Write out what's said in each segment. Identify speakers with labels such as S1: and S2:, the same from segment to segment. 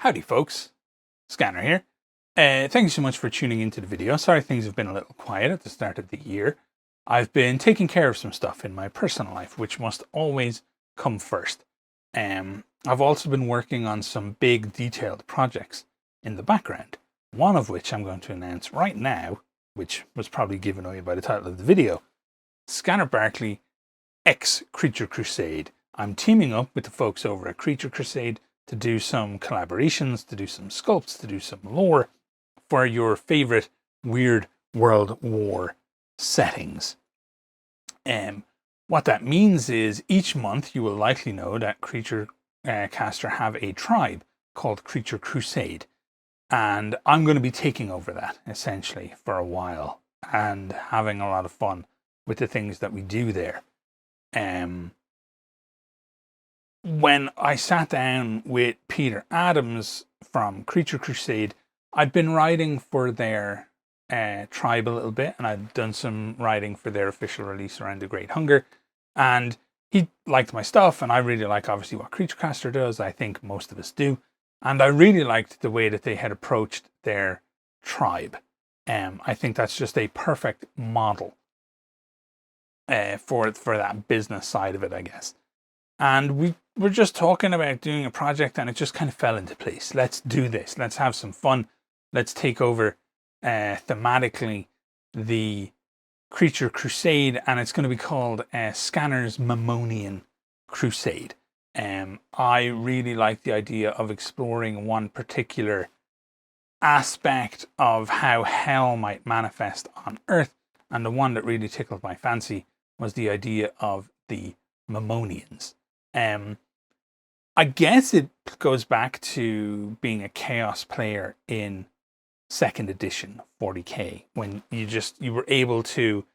S1: Howdy folks, Scanner here. Thank you so much for tuning into the video. Sorry things have been a little quiet at the start of the year. I've been taking care of some stuff in my personal life, which must always come first. I've also been working on some big detailed projects in the background, one of which I'm going to announce right now, which was probably given away by the title of the video. Scannerbarkly X Creature Crusade. I'm teaming up with the folks over at Creature Crusade to do some collaborations, to do some sculpts, to do some lore for your favorite weird World War settings. What that means is each month you will likely know that Creature Caster have a tribe called Creature Crusade. And I'm going to be taking over that essentially for a while and having a lot of fun with the things that we do there. When I sat down with Peter Adams from Creature Crusade, I'd been writing for their tribe a little bit, and I'd done some writing for their official release around the Great Hunger, and he liked my stuff, and I really like obviously what Creature Caster does. I think most of us do, and I really liked the way that they had approached their tribe. I think that's just a perfect model for that business side of it, I guess. And we were just talking about doing a project, and it just kind of fell into place. Let's do this. Let's have some fun. Let's take over thematically the Creature Crusade, and it's going to be called Scanner's Mimonian Crusade. I really like the idea of exploring one particular aspect of how hell might manifest on Earth, and the one that really tickled my fancy was the idea of the Mimonians. I guess it goes back to being a chaos player in 2nd edition 40k, when you were able to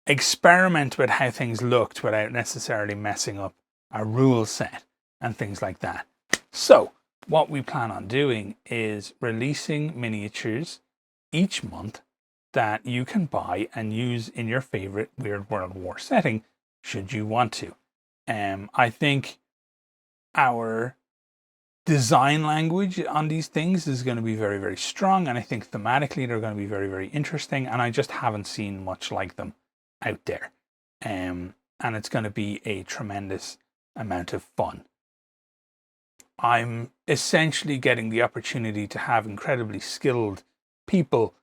S1: experiment with how things looked without necessarily messing up a rule set and things like that. So what we plan on doing is releasing miniatures each month that you can buy and use in your favorite Weird World War setting should you want to. I think our design language on these things is going to be very, very strong, and I think thematically they're going to be very, very interesting, and I just haven't seen much like them out there. And it's going to be a tremendous amount of fun. I'm essentially getting the opportunity to have incredibly skilled people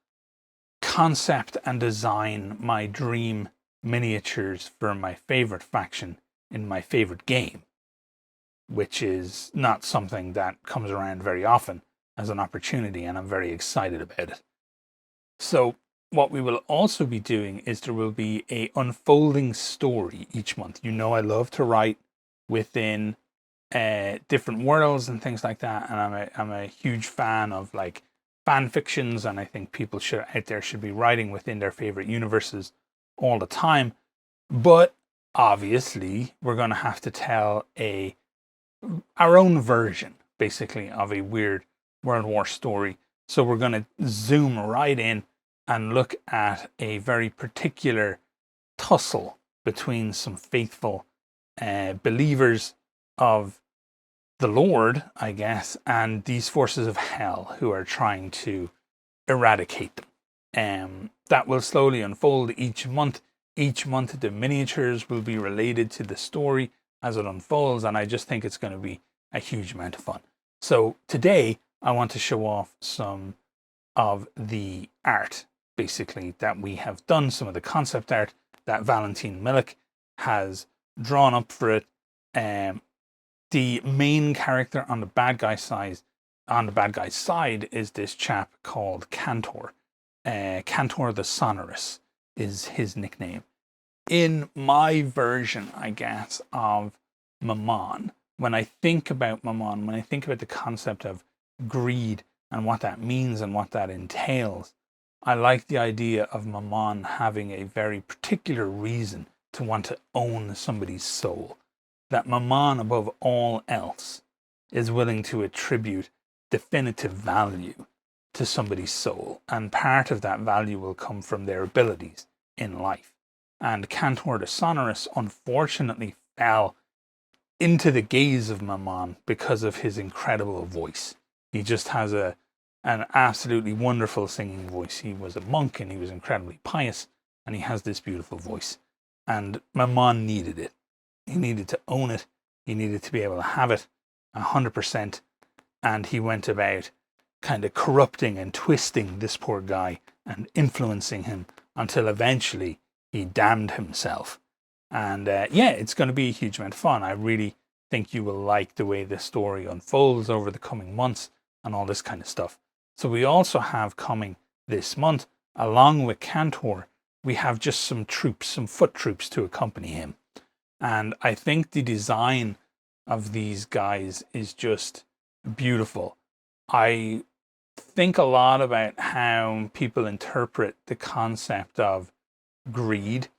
S1: concept and design my dream miniatures for my favorite faction in my favorite game, which is not something that comes around very often as an opportunity, and I'm very excited about it. So what we will also be doing is there will be a unfolding story each month. You know I love to write within different worlds and things like that, and I'm a huge fan of like fan fictions, and I think people out there should be writing within their favorite universes all the time. But obviously we're going to have to tell our own version basically of a weird World War story. So we're going to zoom right in and look at a very particular tussle between some faithful believers of the Lord, I guess, and these forces of hell who are trying to eradicate them. That will slowly unfold each month. Each month the miniatures will be related to the story as it unfolds, and I just think it's going to be a huge amount of fun. So today I want to show off some of the art basically that we have done, some of the concept art that Valentin Milik has drawn up for it. The main character on the bad guy's side is this chap called Cantor. Cantor the Sonorous is his nickname. In my version, I guess, of Mammon, when I think about Mammon, when I think about the concept of greed and what that means and what that entails, I like the idea of Mammon having a very particular reason to want to own somebody's soul. That Mammon, above all else, is willing to attribute definitive value to somebody's soul, and part of that value will come from their abilities in life. And Cantor the Sonorous unfortunately fell into the gaze of Mammon because of his incredible voice. He just has an absolutely wonderful singing voice. He was a monk and he was incredibly pious, and he has this beautiful voice. And Mammon needed it. He needed to own it. He needed to be able to have it 100%. And he went about kind of corrupting and twisting this poor guy and influencing him until eventually he damned himself. And yeah, it's going to be a huge amount of fun. I really think you will like the way the story unfolds over the coming months and all this kind of stuff. So we also have coming this month, along with Cantor, we have just some troops, some foot troops to accompany him. And I think the design of these guys is just beautiful. I think a lot about how people interpret the concept of greed.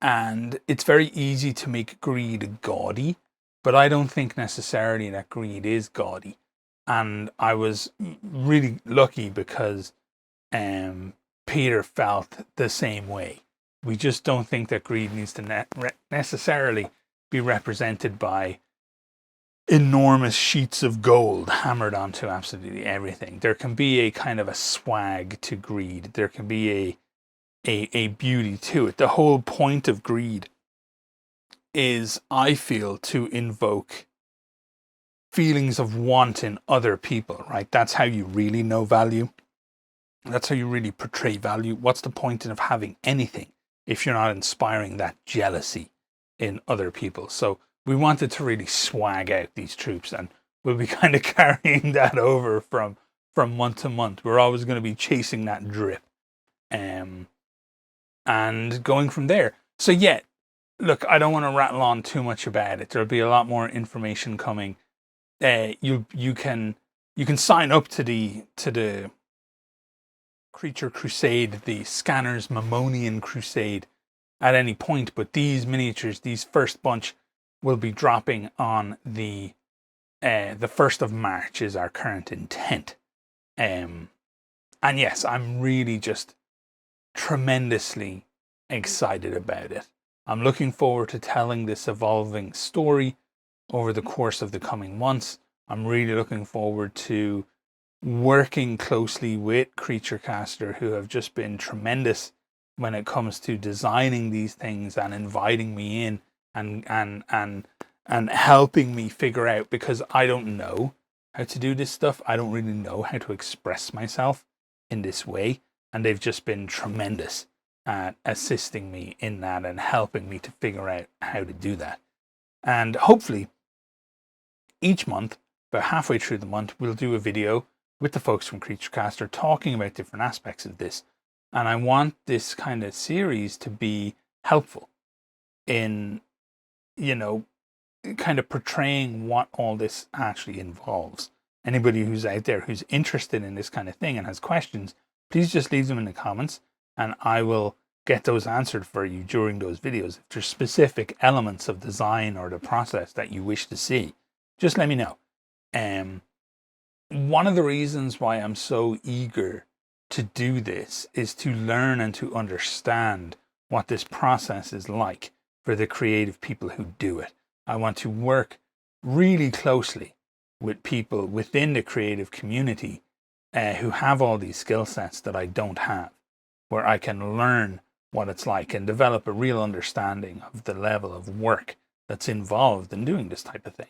S1: And it's very easy to make greed gaudy, but I don't think necessarily that greed is gaudy. And I was really lucky because Peter felt the same way. We just don't think that greed needs to necessarily be represented by enormous sheets of gold hammered onto absolutely everything. There can be a kind of a swag to greed. There can be a beauty to it. The whole point of greed is, I feel, to invoke feelings of want in other people, right? That's how you really know value. That's how you really portray value. What's the point of having anything if you're not inspiring that jealousy in other people? So we wanted to really swag out these troops, and we'll be kind of carrying that over from month to month. We're always going to be chasing that drip and going from there. So yeah, look, I don't want to rattle on too much about it. There'll be a lot more information coming. You can sign up to the Creature Crusade, the Scanners Mimonian Crusade, at any point, but these miniatures, these first bunch, will be dropping on the 1st of March is our current intent. And yes, I'm really just tremendously excited about it. I'm looking forward to telling this evolving story over the course of the coming months. I'm really looking forward to working closely with Creature Caster, who have just been tremendous when it comes to designing these things and inviting me in and helping me figure out, because I don't know how to do this stuff. I don't really know how to express myself in this way, and they've just been tremendous at assisting me in that and helping me to figure out how to do that. And hopefully each month, about halfway through the month, we'll do a video with the folks from Creature Caster talking about different aspects of this. And I want this kind of series to be helpful in, kind of portraying what all this actually involves. Anybody who's out there who's interested in this kind of thing and has questions, please just leave them in the comments, and I will get those answered for you during those videos. If there's specific elements of design or the process that you wish to see, just let me know. One of the reasons why I'm so eager to do this is to learn and to understand what this process is like for the creative people who do it. I want to work really closely with people within the creative community who have all these skill sets that I don't have, where I can learn what it's like and develop a real understanding of the level of work that's involved in doing this type of thing.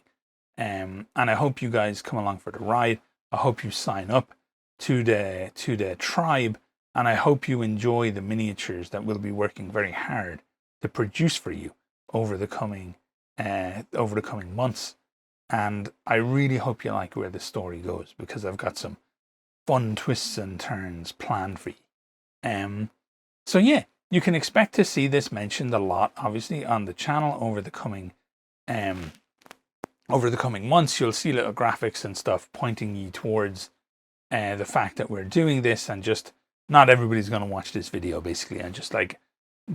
S1: And I hope you guys come along for the ride. I hope you sign up to the tribe, and I hope you enjoy the miniatures that we'll be working very hard to produce for you over the coming months. And I really hope you like where the story goes, because I've got some fun twists and turns planned for you. So yeah, you can expect to see this mentioned a lot, obviously, on the channel over the coming months. You'll see little graphics and stuff pointing you towards the fact that we're doing this, and just not everybody's going to watch this video, basically, and just like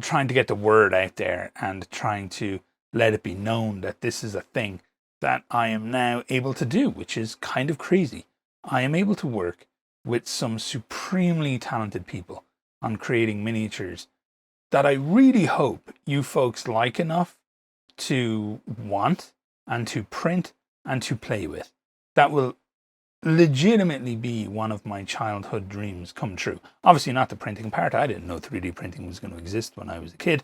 S1: trying to get the word out there and trying to let it be known that this is a thing that I am now able to do, which is kind of crazy. I am able to work with some supremely talented people on creating miniatures that I really hope you folks like enough to want and to print and to play with. That will legitimately be one of my childhood dreams come true. Obviously not the printing part. I didn't know 3D printing was going to exist when I was a kid,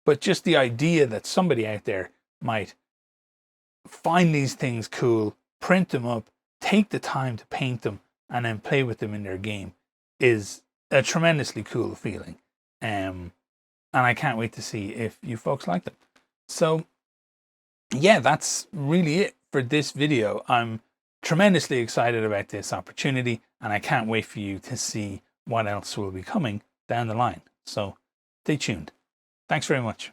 S1: but just the idea that somebody out there might find these things cool, print them up, take the time to paint them, and then play with them in their game is a tremendously cool feeling. And I can't wait to see if you folks like them. So yeah, that's really it for this video. I'm tremendously excited about this opportunity, and I can't wait for you to see what else will be coming down the line. So stay tuned. Thanks very much.